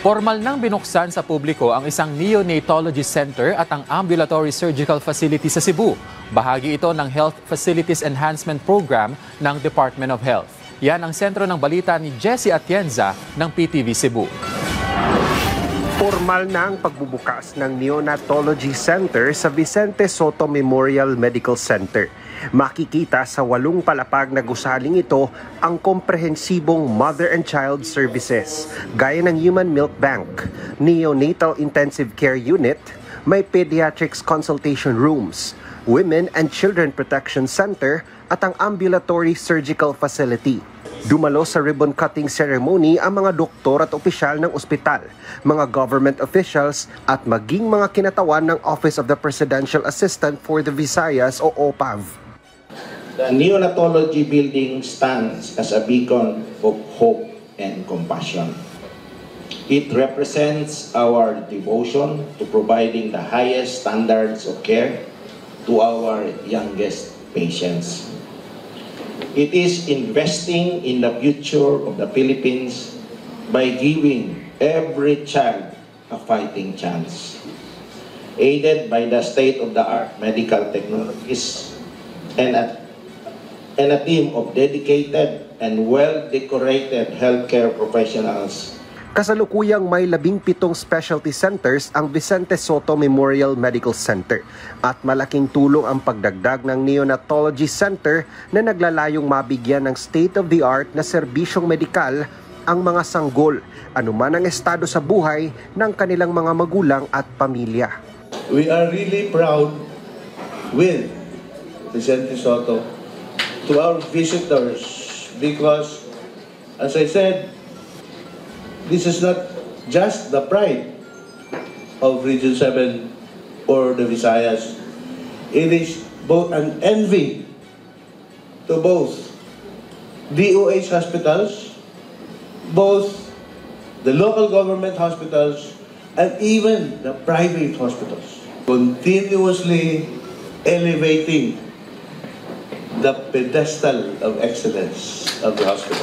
Formal nang binuksan sa publiko ang isang neonatology center at ang ambulatory surgical facility sa Cebu. Bahagi ito ng Health Facilities Enhancement Program ng Department of Health. Yan ang sentro ng balita ni Jessie Atienza ng PTV Cebu. Formal na ang pagbubukas ng Neonatology Center sa Vicente Soto Memorial Medical Center. Makikita sa 8 palapag na gusaling ito ang komprehensibong mother and child services, gaya ng Human Milk Bank, Neonatal Intensive Care Unit, may pediatrics consultation rooms, Women and Children Protection Center at ang ambulatory surgical facility. Dumalo sa ribbon-cutting ceremony ang mga doktor at opisyal ng ospital, mga government officials at maging mga kinatawan ng Office of the Presidential Assistant for the Visayas o OPAV. The neonatology building stands as a beacon of hope and compassion. It represents our devotion to providing the highest standards of care to our youngest patients. It is investing in the future of the Philippines by giving every child a fighting chance. Aided by the state-of-the-art medical technologies and a team of dedicated and well-decorated healthcare professionals. Kasalukuyang may 17 specialty centers ang Vicente Soto Memorial Medical Center at malaking tulong ang pagdagdag ng Neonatology Center na naglalayong mabigyan ng state-of-the-art na serbisyong medikal ang mga sanggol, anuman ang estado sa buhay ng kanilang mga magulang at pamilya. We are really proud with Vicente Soto to our visitors because, as I said, this is not just the pride of Region 7 or the Visayas. It is both an envy to both DOH hospitals, both the local government hospitals, and even the private hospitals. Continuously elevating the pedestal of excellence of the hospital.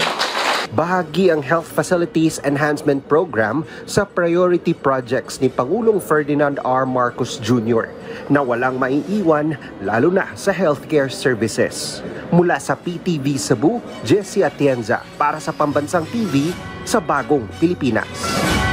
Bahagi ang Health Facilities Enhancement Program sa priority projects ni Pangulong Ferdinand R. Marcos Jr. na walang maiiwan lalo na sa healthcare services. Mula sa PTV Cebu, Jessie Atienza para sa Pambansang TV sa Bagong Pilipinas.